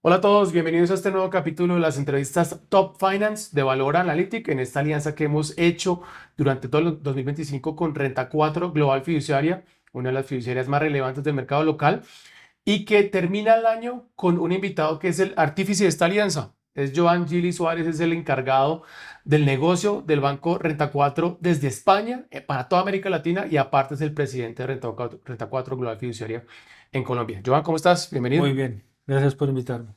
Hola a todos, bienvenidos a este nuevo capítulo de las entrevistas Top Finance de Valor Analytic, en esta alianza que hemos hecho durante todo el 2025 con Renta 4 Global Fiduciaria, una de las fiduciarias más relevantes del mercado local, y que termina el año con un invitado que es el artífice de esta alianza. Es Joan Gili Suárez, es el encargado del negocio del Banco Renta 4 desde España para toda América Latina y aparte es el presidente de Renta 4 Global Fiduciaria en Colombia. Joan, ¿cómo estás? Bienvenido. Muy bien, gracias por invitarme.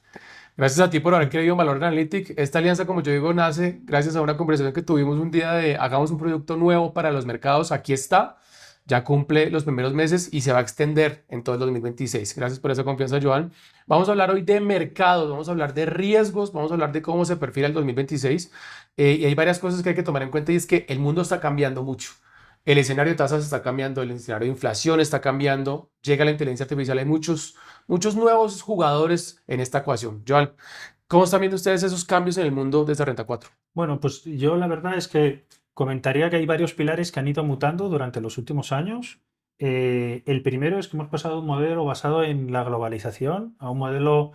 Gracias a ti por haber creído en Valor Analytic. Esta alianza, como yo digo, nace gracias a una conversación que tuvimos un día de hagamos un producto nuevo para los mercados. Aquí está, ya cumple los primeros meses y se va a extender en todo el 2026. Gracias por esa confianza, Joan. Vamos a hablar hoy de mercados, vamos a hablar de riesgos, vamos a hablar de cómo se perfila el 2026. Y hay varias cosas que hay que tomar en cuenta y es que el mundo está cambiando mucho. El escenario de tasas está cambiando, el escenario de inflación está cambiando, llega la inteligencia artificial, hay muchos nuevos jugadores en esta ecuación. Joan, ¿cómo están viendo ustedes esos cambios en el mundo desde Renta 4? Bueno, pues yo la verdad es que comentaría que hay varios pilares que han ido mutando durante los últimos años. El primero es que hemos pasado de un modelo basado en la globalización a un modelo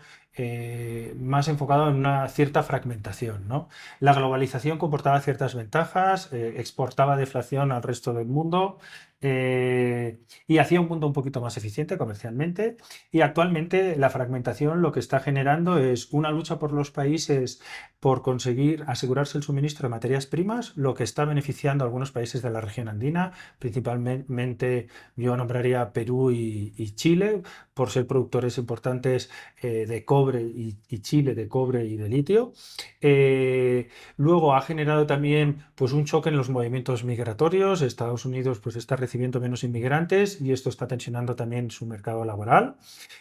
más enfocado en una cierta fragmentación, ¿no? La globalización comportaba ciertas ventajas, exportaba deflación al resto del mundo y hacía un mundo un poquito más eficiente comercialmente. Y actualmente la fragmentación lo que está generando es una lucha por los países por conseguir asegurarse el suministro de materias primas, lo que está beneficiando a algunos países de la región andina, principalmente yo nombraría Perú y Chile, por ser productores importantes de cobre y Chile de cobre y de litio. Luego ha generado también pues, un choque en los movimientos migratorios. Estados Unidos pues, está recibiendo menos inmigrantes y esto está tensionando también su mercado laboral.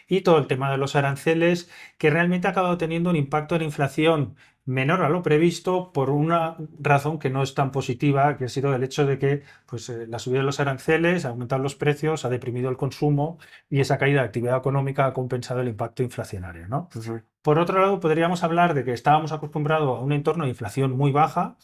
Y todo el tema de los aranceles, que realmente ha acabado teniendo un impacto en inflación menor a lo previsto por una razón que no es tan positiva, que ha sido el hecho de que pues, la subida de los aranceles ha aumentado los precios, ha deprimido el consumo y esa caída de actividad económica ha compensado el impacto inflacionario, ¿no? Ujú. Por otro lado, podríamos hablar de que estábamos acostumbrados a un entorno de inflación muy baja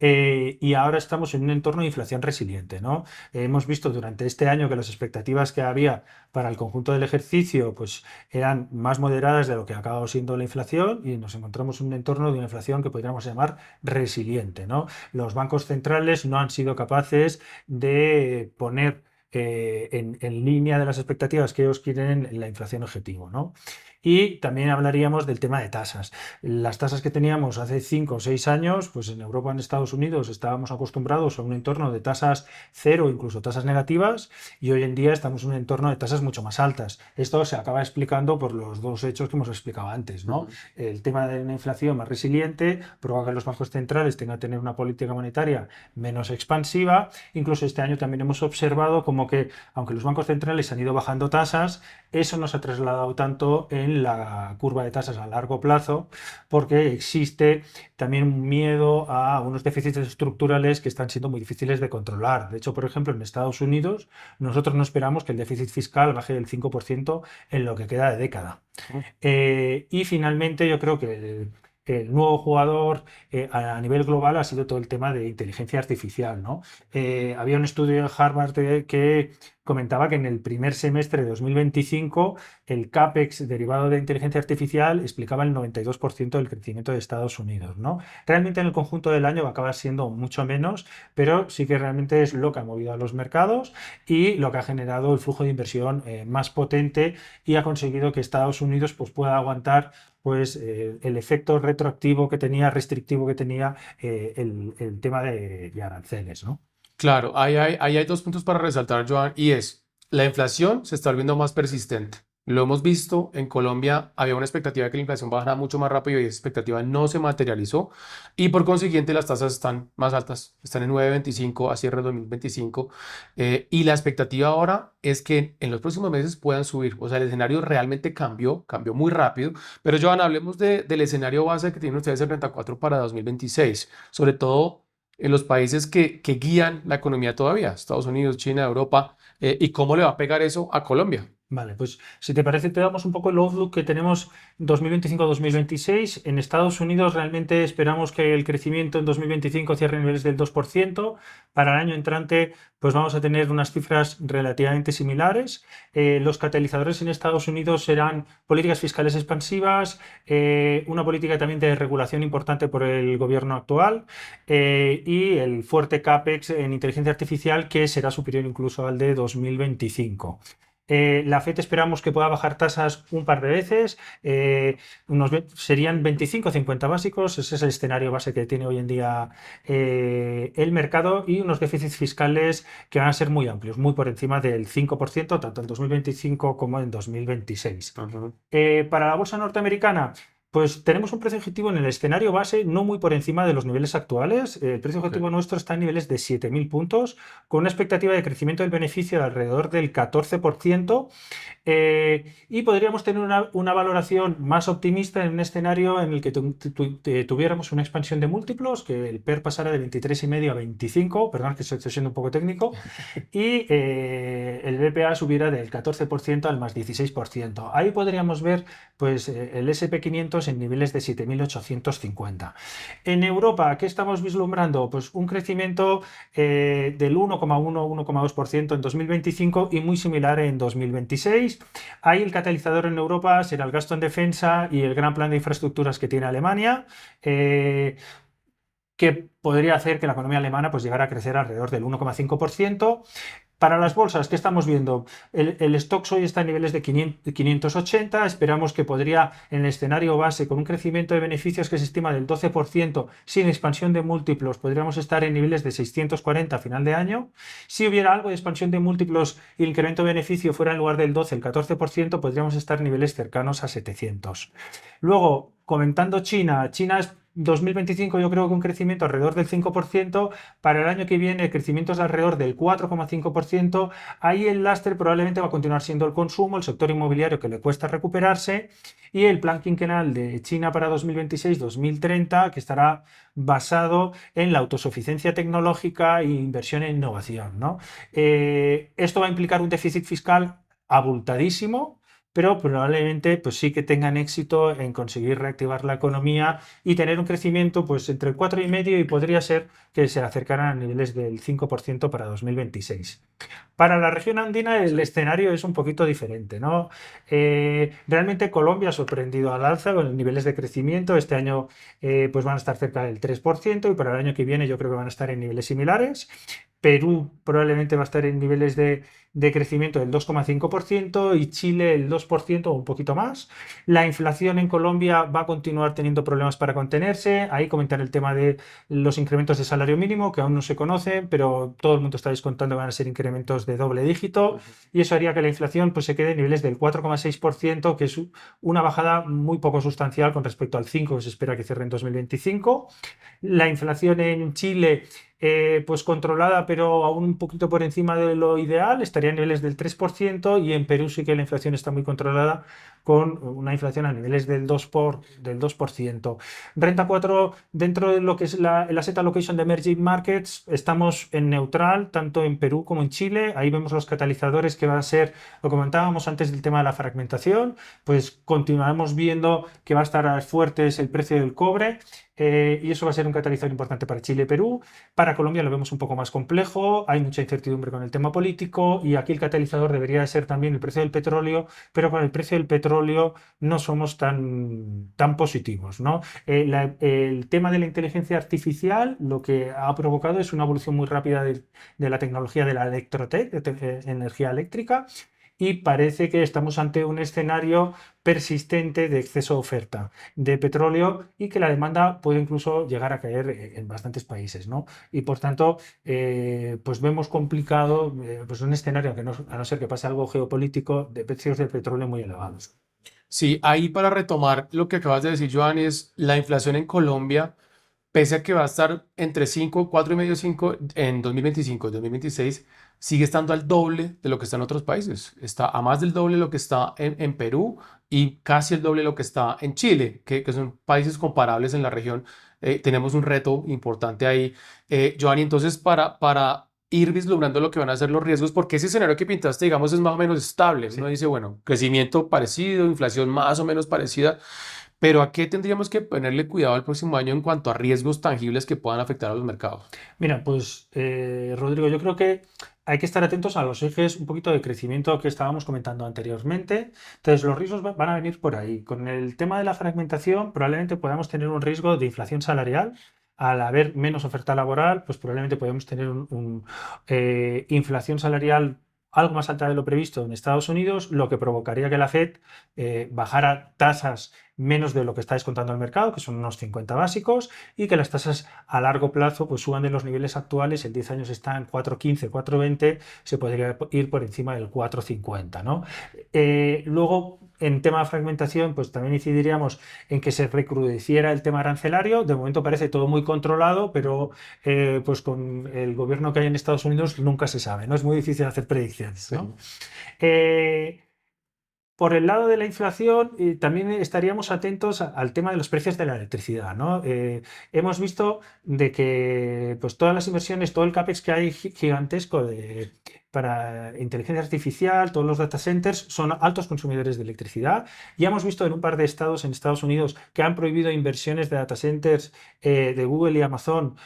y ahora estamos en un entorno de inflación resiliente, ¿no? Hemos visto durante este año que las expectativas que había para el conjunto del ejercicio pues, eran más moderadas de lo que ha acabado siendo la inflación y nos encontramos en un entorno de una inflación que podríamos llamar resiliente, ¿no? Los bancos centrales no han sido capaces de poner en línea de las expectativas que ellos quieren la inflación objetivo, ¿no? Y también hablaríamos del tema de tasas. Las tasas que teníamos hace 5 o 6 años, pues en Europa, en Estados Unidos, estábamos acostumbrados a un entorno de tasas cero, incluso tasas negativas, y hoy en día estamos en un entorno de tasas mucho más altas. Esto se acaba explicando por los dos hechos que hemos explicado antes, ¿no? Ujú. El tema de una inflación más resiliente provoca que los bancos centrales tengan que tener una política monetaria menos expansiva. Incluso este año también hemos observado como que, aunque los bancos centrales han ido bajando tasas, eso no se ha trasladado tanto en la curva de tasas a largo plazo porque existe también un miedo a unos déficits estructurales que están siendo muy difíciles de controlar. De hecho, por ejemplo, en Estados Unidos nosotros no esperamos que el déficit fiscal baje del 5% en lo que queda de década. Y finalmente yo creo que el nuevo jugador a nivel global ha sido todo el tema de inteligencia artificial, ¿no? Había un estudio de Harvard que comentaba que en el primer semestre de 2025 el CAPEX derivado de inteligencia artificial explicaba el 92% del crecimiento de Estados Unidos, ¿no? Realmente en el conjunto del año va a acabar siendo mucho menos, pero sí que realmente es lo que ha movido a los mercados y lo que ha generado el flujo de inversión más potente y ha conseguido que Estados Unidos pues, pueda aguantar pues, el efecto retroactivo que tenía, restrictivo que tenía el tema de aranceles, ¿no? Claro, ahí hay dos puntos para resaltar, Joan, y es, la inflación se está volviendo más persistente. Lo hemos visto en Colombia, había una expectativa de que la inflación bajara mucho más rápido y esa expectativa no se materializó y por consiguiente las tasas están más altas, están en 9,25 a cierre de 2025 y la expectativa ahora es que en los próximos meses puedan subir, o sea, el escenario realmente cambió muy rápido, pero Joan, hablemos del escenario base que tienen ustedes en 34 para 2026, sobre todo en los países que guían la economía todavía, Estados Unidos, China, Europa, y cómo le va a pegar eso a Colombia. Vale, pues si te parece, te damos un poco el outlook que tenemos 2025-2026. En Estados Unidos realmente esperamos que el crecimiento en 2025 cierre en niveles del 2%. Para el año entrante, pues vamos a tener unas cifras relativamente similares. Los catalizadores en Estados Unidos serán políticas fiscales expansivas, una política también de regulación importante por el gobierno actual y el fuerte CAPEX en inteligencia artificial que será superior incluso al de 2025. La FED esperamos que pueda bajar tasas un par de veces, serían 25 o 50 básicos, ese es el escenario base que tiene hoy en día el mercado, y unos déficits fiscales que van a ser muy amplios, muy por encima del 5%, tanto en 2025 como en 2026. Ujú. Para la bolsa norteamericana, pues tenemos un precio objetivo en el escenario base no muy por encima de los niveles actuales. El precio Ok. objetivo nuestro está en niveles de 7.000 puntos, con una expectativa de crecimiento del beneficio de alrededor del 14%. Y podríamos tener una valoración más optimista en un escenario en el que tuviéramos una expansión de múltiplos, que el PER pasara de 23,5 a 25, perdón que estoy siendo un poco técnico, y el BPA subiera del 14% al más 16%. Ahí podríamos ver pues, el SP500 en niveles de 7.850. En Europa, ¿qué estamos vislumbrando? Pues un crecimiento del 1,1-1,2% en 2025 y muy similar en 2026. Ahí el catalizador en Europa será el gasto en defensa y el gran plan de infraestructuras que tiene Alemania. Que podría hacer que la economía alemana pues, llegara a crecer alrededor del 1,5%. Para las bolsas, ¿qué estamos viendo? El Stoxx hoy está en niveles de 580. Esperamos que podría, en el escenario base, con un crecimiento de beneficios que se estima del 12%, sin expansión de múltiplos, podríamos estar en niveles de 640 a final de año. Si hubiera algo de expansión de múltiplos y el incremento de beneficio fuera en lugar del 12, el 14%, podríamos estar en niveles cercanos a 700. Luego, comentando China, China es 2025 yo creo que un crecimiento alrededor del 5%, para el año que viene el crecimiento es alrededor del 4,5%, ahí el lastre probablemente va a continuar siendo el consumo, el sector inmobiliario que le cuesta recuperarse y el plan quinquenal de China para 2026-2030 que estará basado en la autosuficiencia tecnológica e inversión en innovación, ¿no? Esto va a implicar un déficit fiscal abultadísimo, pero probablemente pues sí que tengan éxito en conseguir reactivar la economía y tener un crecimiento pues entre el 4,5 y podría ser que se acercaran a niveles del 5% para 2026. Para la región andina el Sí. escenario es un poquito diferente, ¿no? Realmente Colombia ha sorprendido al alza con niveles de crecimiento. Este año pues van a estar cerca del 3% y para el año que viene yo creo que van a estar en niveles similares. Perú probablemente va a estar en niveles de crecimiento del 2,5% y Chile el 2% o un poquito más. La inflación en Colombia va a continuar teniendo problemas para contenerse. Ahí comentar el tema de los incrementos de salario mínimo, que aún no se conocen, pero todo el mundo está descontando que van a ser incrementos de doble dígito Ujú. y eso haría que la inflación pues, se quede en niveles del 4,6%, que es una bajada muy poco sustancial con respecto al 5% que se espera que cierre en 2025. La inflación en Chile pues controlada, pero aún un poquito por encima de lo ideal, estaría a niveles del 3% y en Perú sí que la inflación está muy controlada con una inflación a niveles del 2%. Renta 4 dentro de lo que es el asset allocation de emerging markets, estamos en neutral, tanto en Perú como en Chile. Ahí vemos los catalizadores que va a ser, lo comentábamos antes del tema de la fragmentación, pues continuaremos viendo que va a estar fuerte es el precio del cobre. Y eso va a ser un catalizador importante para Chile y Perú. Para Colombia lo vemos un poco más complejo, hay mucha incertidumbre con el tema político y aquí el catalizador debería ser también el precio del petróleo, pero con el precio del petróleo no somos tan positivos, ¿no? El tema de la inteligencia artificial lo que ha provocado es una evolución muy rápida de la tecnología de la electrotech, energía eléctrica, y parece que estamos ante un escenario persistente de exceso de oferta de petróleo y que la demanda puede incluso llegar a caer en bastantes países, ¿no? Y por tanto, pues vemos complicado pues un escenario que a no ser que pase algo geopolítico de precios del petróleo muy elevados. Sí, ahí para retomar lo que acabas de decir, Joan, es la inflación en Colombia, pese a que va a estar entre 5, 4,5, 5 en 2025 y 2026, sigue estando al doble de lo que está en otros países. Está a más del doble de lo que está en Perú y casi el doble de lo que está en Chile, que son países comparables en la región. Tenemos un reto importante ahí. Joan, y entonces para ir vislumbrando lo que van a ser los riesgos, porque ese escenario que pintaste, digamos, es más o menos estable. Sí. Uno dice, bueno, crecimiento parecido, inflación más o menos parecida, pero ¿a qué tendríamos que ponerle cuidado el próximo año en cuanto a riesgos tangibles que puedan afectar a los mercados? Mira, pues Rodrigo, yo creo que hay que estar atentos a los ejes un poquito de crecimiento que estábamos comentando anteriormente. Entonces, los riesgos van a venir por ahí. Con el tema de la fragmentación, probablemente podamos tener un riesgo de inflación salarial. Al haber menos oferta laboral, pues probablemente podemos tener inflación salarial algo más alta de lo previsto en Estados Unidos, lo que provocaría que la Fed bajara tasas menos de lo que está descontando el mercado, que son unos 50 básicos, y que las tasas a largo plazo pues suban de los niveles actuales. El 10 años está en 4,15, 4,20, se podría ir por encima del 4,50, ¿no? Luego, en tema de fragmentación, pues también incidiríamos en que se recrudeciera el tema arancelario. De momento parece todo muy controlado, pero pues con el gobierno que hay en Estados Unidos nunca se sabe, ¿no? Es muy difícil hacer predicciones, ¿no? Sí. Eh, por el lado de la inflación, también estaríamos atentos al tema de los precios de la electricidad, ¿no? Hemos visto de que pues, todas las inversiones, todo el CAPEX que hay gigantesco para inteligencia artificial, todos los data centers son altos consumidores de electricidad. Ya hemos visto en un par de estados en Estados Unidos que han prohibido inversiones de data centers de Google y Amazon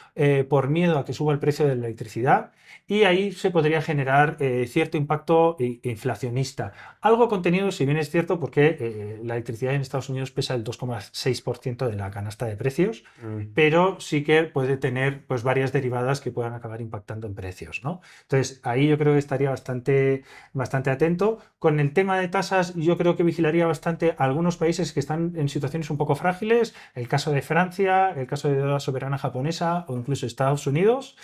por miedo a que suba el precio de la electricidad. Y ahí se podría generar cierto impacto inflacionista. Algo contenido, si bien es cierto, porque la electricidad en Estados Unidos pesa el 2,6% de la canasta de precios, Mm. pero sí que puede tener pues, varias derivadas que puedan acabar impactando en precios, ¿no? Entonces, ahí yo creo que estaría bastante atento. Con el tema de tasas, yo creo que vigilaría bastante a algunos países que están en situaciones un poco frágiles, el caso de Francia, el caso de deuda soberana japonesa o incluso Estados Unidos.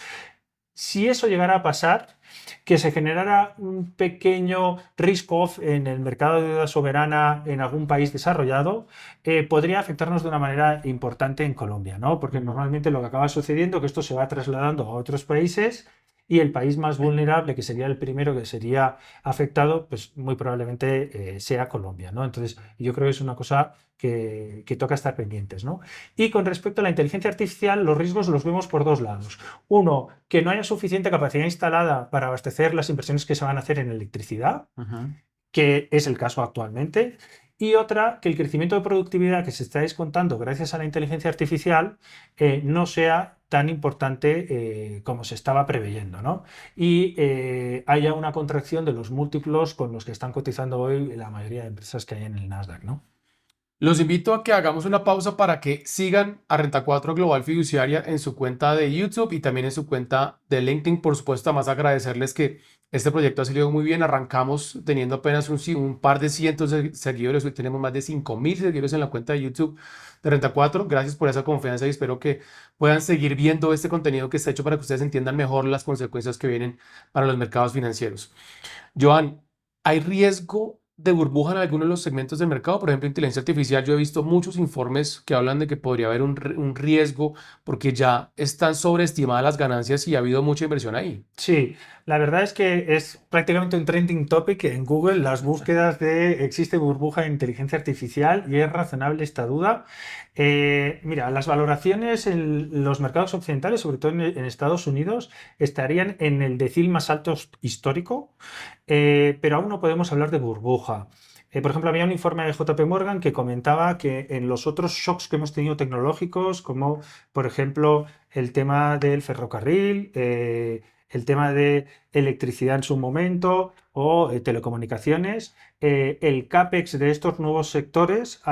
Si eso llegara a pasar, que se generara un pequeño risk-off en el mercado de deuda soberana en algún país desarrollado, podría afectarnos de una manera importante en Colombia, ¿no? Porque normalmente lo que acaba sucediendo es que esto se va trasladando a otros países y el país más vulnerable, que sería el primero que sería afectado, pues muy probablemente sea Colombia, ¿no? Entonces, yo creo que es una cosa que toca estar pendientes, ¿no? Y con respecto a la inteligencia artificial, los riesgos los vemos por dos lados. Uno, que no haya suficiente capacidad instalada para abastecer las inversiones que se van a hacer en electricidad, Ujú. que es el caso actualmente. Y otra, que el crecimiento de productividad que se está descontando gracias a la inteligencia artificial no sea tan importante como se estaba preveyendo, ¿no? Y haya una contracción de los múltiplos con los que están cotizando hoy la mayoría de empresas que hay en el Nasdaq, ¿no? Los invito a que hagamos una pausa para que sigan a Renta 4 Global Fiduciaria en su cuenta de YouTube y también en su cuenta de LinkedIn. Por supuesto, además agradecerles que este proyecto ha salido muy bien. Arrancamos teniendo apenas un par de cientos de seguidores. Hoy tenemos más de 5.000 seguidores en la cuenta de YouTube de Renta 4. Gracias por esa confianza y espero que puedan seguir viendo este contenido que está hecho para que ustedes entiendan mejor las consecuencias que vienen para los mercados financieros. Joan, ¿hay riesgo de burbuja en algunos de los segmentos del mercado? Por ejemplo, inteligencia artificial. Yo he visto muchos informes que hablan de que podría haber un riesgo porque ya están sobreestimadas las ganancias y ha habido mucha inversión ahí. Sí, la verdad es que es prácticamente un trending topic en Google las búsquedas de existe burbuja de inteligencia artificial y es razonable esta duda. Mira, las valoraciones en los mercados occidentales, sobre todo en Estados Unidos, estarían en el decil más alto histórico, pero aún no podemos hablar de burbuja. Por ejemplo, había un informe de JP Morgan que comentaba que en los otros shocks que hemos tenido tecnológicos, como por ejemplo el tema del ferrocarril, el tema de electricidad en su momento o telecomunicaciones, el CAPEX de estos nuevos sectores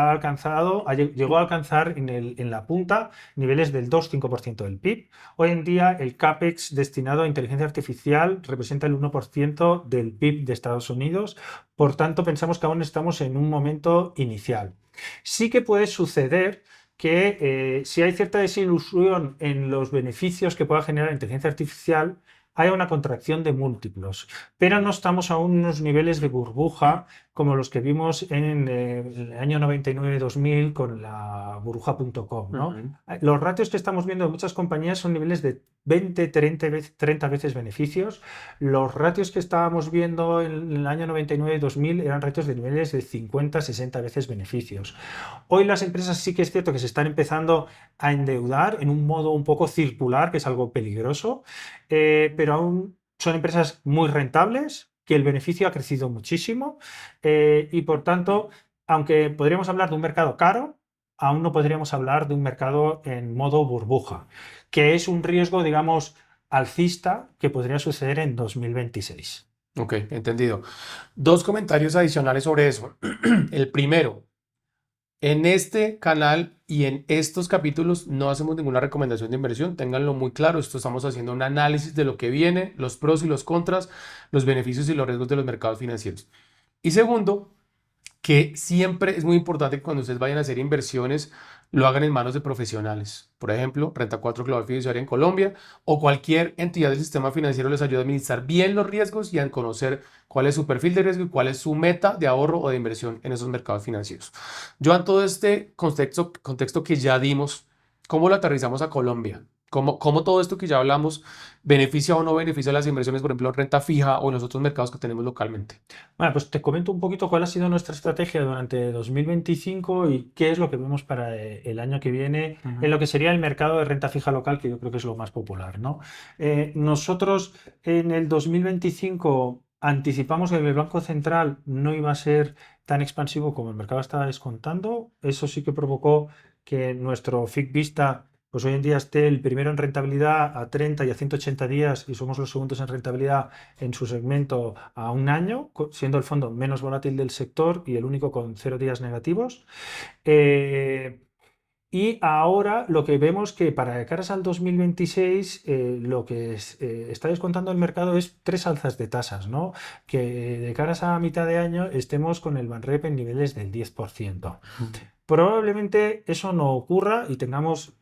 llegó a alcanzar en la punta niveles del 2,5% del PIB. Hoy en día el CAPEX destinado a inteligencia artificial representa el 1% del PIB de Estados Unidos. Por tanto, pensamos que aún estamos en un momento inicial. Sí que puede suceder que si hay cierta desilusión en los beneficios que pueda generar la inteligencia artificial, haya una contracción de múltiplos, pero no estamos aún en unos niveles de burbuja como los que vimos en el año 99-2000 con la burbuja.com, ¿no? Ujú. Los ratios que estamos viendo en muchas compañías son niveles de 20, 30 veces beneficios. Los ratios que estábamos viendo en el año 99-2000 eran ratios de niveles de 50, 60 veces beneficios. Hoy las empresas sí que es cierto que se están empezando a endeudar en un modo un poco circular, que es algo peligroso, pero aún son empresas muy rentables, que el beneficio ha crecido muchísimo y por tanto, aunque podríamos hablar de un mercado caro, aún no podríamos hablar de un mercado en modo burbuja, que es un riesgo, digamos, alcista que podría suceder en 2026. Ok, entendido. Dos comentarios adicionales sobre eso. El primero, en este canal y en estos capítulos no hacemos ninguna recomendación de inversión, ténganlo muy claro, esto estamos haciendo un análisis de lo que viene, los pros y los contras, los beneficios y los riesgos de los mercados financieros. Y segundo, que siempre es muy importante que cuando ustedes vayan a hacer inversiones, lo hagan en manos de profesionales. Por ejemplo, Renta 4 Global Fiduciaria en Colombia o cualquier entidad del sistema financiero les ayuda a administrar bien los riesgos y a conocer cuál es su perfil de riesgo y cuál es su meta de ahorro o de inversión en esos mercados financieros. Yo en todo este contexto que ya dimos, ¿cómo lo aterrizamos a Colombia? ¿Cómo todo esto que ya hablamos beneficia o no beneficia las inversiones, por ejemplo, en renta fija o en los otros mercados que tenemos localmente? Bueno, pues te comento un poquito cuál ha sido nuestra estrategia durante 2025 y qué es lo que vemos para el año que viene en Ujú. lo que sería el mercado de renta fija local, que yo creo que es lo más popular, ¿no? Nosotros en el 2025 anticipamos que el Banco Central no iba a ser tan expansivo como el mercado estaba descontando. Eso sí que provocó que nuestro FIC Vista pues hoy en día esté el primero en rentabilidad a 30 y a 180 días y somos los segundos en rentabilidad en su segmento a un año, siendo el fondo menos volátil del sector y el único con 0 días negativos. Eh, y ahora lo que vemos que para caras al 2026 lo que está descontando el mercado es tres alzas de tasas, ¿no? Que de caras a mitad de año estemos con el Banrep en niveles del 10%. Probablemente eso no ocurra y tengamos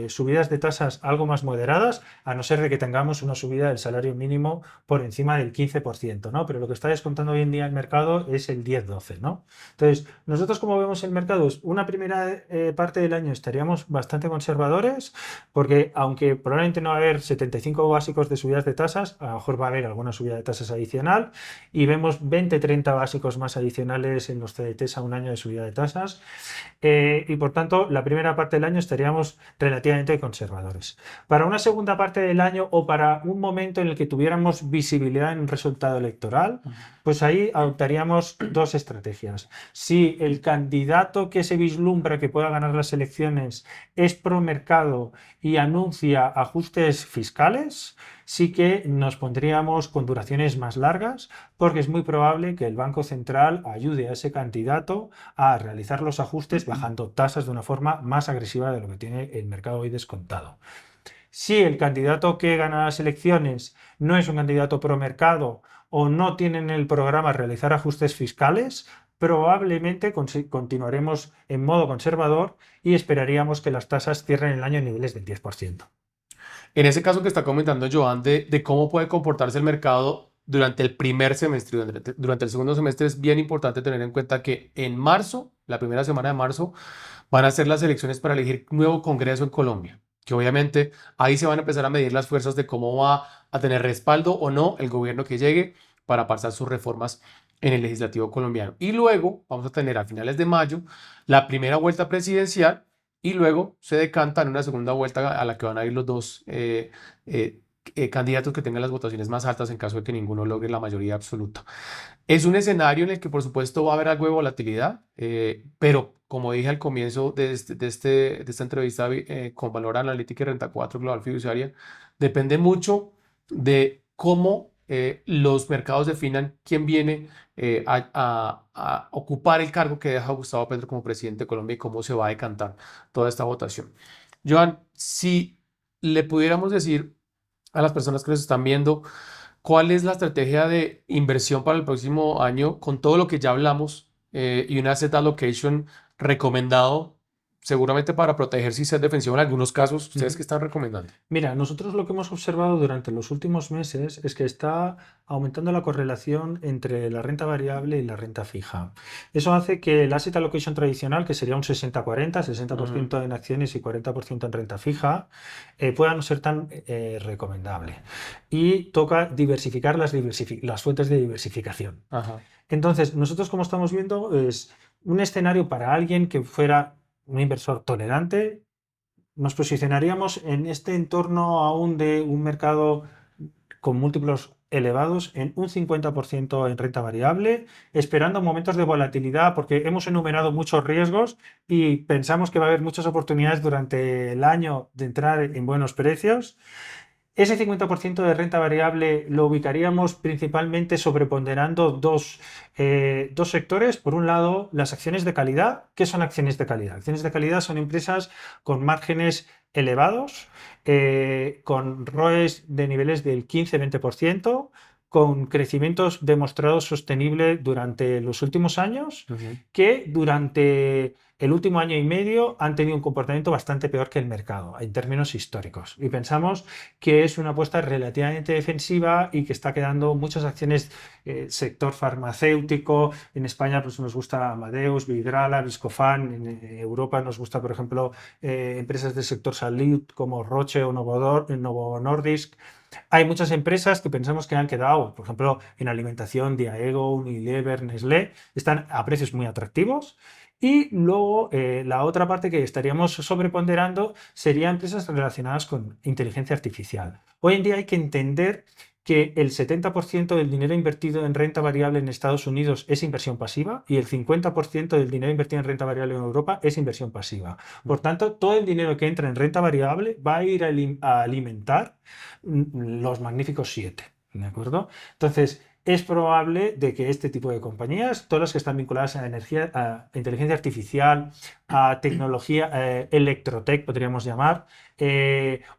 subidas de tasas algo más moderadas, a no ser de que tengamos una subida del salario mínimo por encima del 15%, ¿no? Pero lo que está descontando hoy en día el mercado es el 10-12, ¿no? Entonces, nosotros como vemos el mercado, una primera parte del año estaríamos bastante conservadores, porque aunque probablemente no va a haber 75 básicos de subidas de tasas, a lo mejor va a haber alguna subida de tasas adicional y vemos 20-30 básicos más adicionales en los CDTs a un año de subida de tasas. Y por tanto, la primera parte del año estaríamos relativamente conservadores. Para una segunda parte del año o para un momento en el que tuviéramos visibilidad en un resultado electoral, pues ahí adoptaríamos dos estrategias. Si el candidato que se vislumbra que pueda ganar las elecciones es pro mercado y anuncia ajustes fiscales, sí que nos pondríamos con duraciones más largas, porque es muy probable que el Banco Central ayude a ese candidato a realizar los ajustes bajando tasas de una forma más agresiva de lo que tiene el mercado hoy descontado. Si el candidato que gana las elecciones no es un candidato pro mercado o no tiene en el programa realizar ajustes fiscales, probablemente continuaremos en modo conservador y esperaríamos que las tasas cierren el año en niveles del 10%. En ese caso que está comentando Joan de cómo puede comportarse el mercado durante el primer semestre, durante el segundo semestre, es bien importante tener en cuenta que en marzo, la primera semana de marzo, van a ser las elecciones para elegir nuevo Congreso en Colombia, que obviamente ahí se van a empezar a medir las fuerzas de cómo va a tener respaldo o no el gobierno que llegue para pasar sus reformas en el legislativo colombiano. Y luego vamos a tener a finales de mayo la primera vuelta presidencial y luego se decanta en una segunda vuelta a la que van a ir los dos candidatos que tengan las votaciones más altas en caso de que ninguno logre la mayoría absoluta. Es un escenario en el que, por supuesto, va a haber algo de volatilidad, pero como dije al comienzo de esta entrevista con Valor Analítica y Renta 4 Global Fiduciaria, depende mucho de cómo los mercados definan quién viene a ocupar el cargo que deja Gustavo Petro como presidente de Colombia y cómo se va a decantar toda esta votación. Joan, si le pudiéramos decir a las personas que nos están viendo, ¿cuál es la estrategia de inversión para el próximo año con todo lo que ya hablamos y un asset allocation recomendado? seguramente para protegerse y ser defensivo en algunos casos. ¿Ustedes qué están recomendando? Mira, nosotros lo que hemos observado durante los últimos meses es que está aumentando la correlación entre la renta variable y la renta fija. Eso hace que el asset allocation tradicional, que sería un 60-40, 60% en acciones y 40% en renta fija, pueda no ser tan recomendable. Y toca diversificar las fuentes de diversificación. Ajá. Entonces, nosotros como estamos viendo es un escenario para alguien que fuera un inversor tolerante. Nos posicionaríamos en este entorno aún de un mercado con múltiplos elevados en un 50% en renta variable, esperando momentos de volatilidad, porque hemos enumerado muchos riesgos y pensamos que va a haber muchas oportunidades durante el año de entrar en buenos precios. Ese 50% de renta variable lo ubicaríamos principalmente sobreponderando dos sectores. Por un lado, las acciones de calidad. ¿Qué son acciones de calidad? Acciones de calidad son empresas con márgenes elevados, con ROEs de niveles del 15-20%, con crecimientos demostrados sostenibles durante los últimos años, que durante el último año y medio han tenido un comportamiento bastante peor que el mercado en términos históricos. Y pensamos que es una apuesta relativamente defensiva y que está quedando muchas acciones, sector farmacéutico. En España pues, nos gusta Amadeus, Vidrala, Viscofan. En Europa nos gusta, por ejemplo, empresas del sector salud como Roche o Novo Nordisk. Hay muchas empresas que pensamos que han quedado, por ejemplo, en alimentación, Diageo, Unilever, Nestlé, están a precios muy atractivos. Y luego la otra parte que estaríamos sobreponderando sería empresas relacionadas con inteligencia artificial. Hoy en día hay que entender que el 70% del dinero invertido en renta variable en Estados Unidos es inversión pasiva y el 50% del dinero invertido en renta variable en Europa es inversión pasiva. Por tanto, todo el dinero que entra en renta variable va a ir a alimentar los magníficos 7. ¿De acuerdo? Entonces, es probable de que este tipo de compañías, todas las que están vinculadas a energía, a inteligencia artificial, a tecnología, electrotech, podríamos llamar,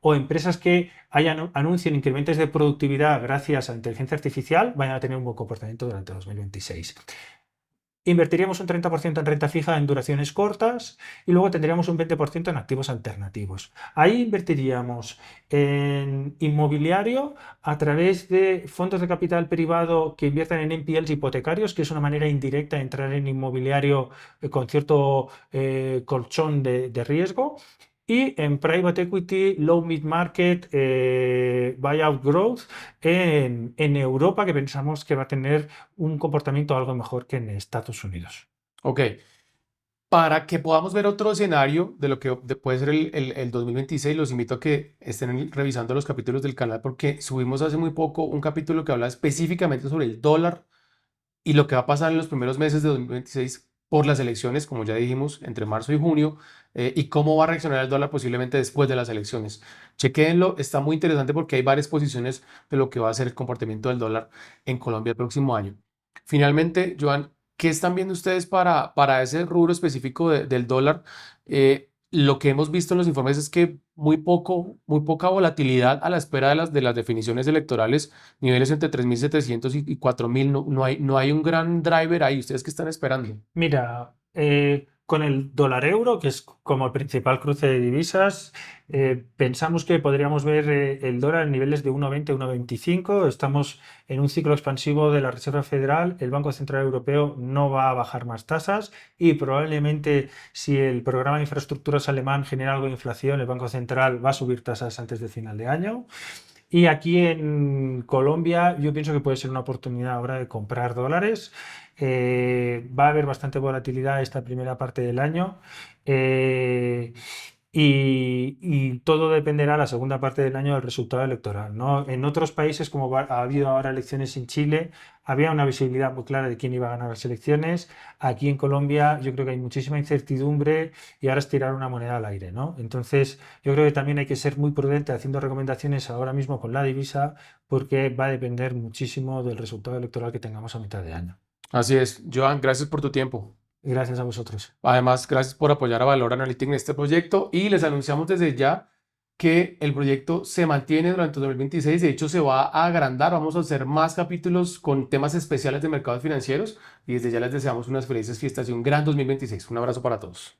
o empresas que anuncien incrementos de productividad gracias a inteligencia artificial, vayan a tener un buen comportamiento durante 2026. Invertiríamos un 30% en renta fija en duraciones cortas y luego tendríamos un 20% en activos alternativos. Ahí invertiríamos en inmobiliario a través de fondos de capital privado que inviertan en NPLs hipotecarios, que es una manera indirecta de entrar en inmobiliario con cierto colchón de riesgo. Y en Private Equity, Low Mid Market, Buyout Growth en Europa, que pensamos que va a tener un comportamiento algo mejor que en Estados Unidos. Ok. Para que podamos ver otro escenario de lo que puede ser el 2026, los invito a que estén revisando los capítulos del canal porque subimos hace muy poco un capítulo que habla específicamente sobre el dólar y lo que va a pasar en los primeros meses de 2026 por las elecciones, como ya dijimos, entre marzo y junio, y cómo va a reaccionar el dólar posiblemente después de las elecciones. Chequéenlo, está muy interesante porque hay varias posiciones de lo que va a ser el comportamiento del dólar en Colombia el próximo año. Finalmente, Joan, ¿qué están viendo ustedes para ese rubro específico del dólar? Lo que hemos visto en los informes es que muy poca volatilidad a la espera de las definiciones electorales, niveles entre 3.700 y 4.000, no hay un gran driver ahí. ¿Ustedes qué están esperando? Mira, con el dólar euro, que es como el principal cruce de divisas, pensamos que podríamos ver el dólar en niveles de 1,20, 1,25. Estamos en un ciclo expansivo de la Reserva Federal. El Banco Central Europeo no va a bajar más tasas y probablemente si el programa de infraestructuras alemán genera algo de inflación, el Banco Central va a subir tasas antes del final de año. Y aquí en Colombia yo pienso que puede ser una oportunidad ahora de comprar dólares. Va a haber bastante volatilidad esta primera parte del año. Y todo dependerá la segunda parte del año del resultado electoral, ¿no? En otros países, como ha habido ahora elecciones en Chile, había una visibilidad muy clara de quién iba a ganar las elecciones. Aquí en Colombia yo creo que hay muchísima incertidumbre y ahora es tirar una moneda al aire, ¿no? Entonces yo creo que también hay que ser muy prudente haciendo recomendaciones ahora mismo con la divisa porque va a depender muchísimo del resultado electoral que tengamos a mitad de año. Así es, Joan, gracias por tu tiempo. Gracias a vosotros. Además, gracias por apoyar a Valor Analytics en este proyecto y les anunciamos desde ya que el proyecto se mantiene durante 2026, de hecho se va a agrandar, vamos a hacer más capítulos con temas especiales de mercados financieros y desde ya les deseamos unas felices fiestas y un gran 2026. Un abrazo para todos.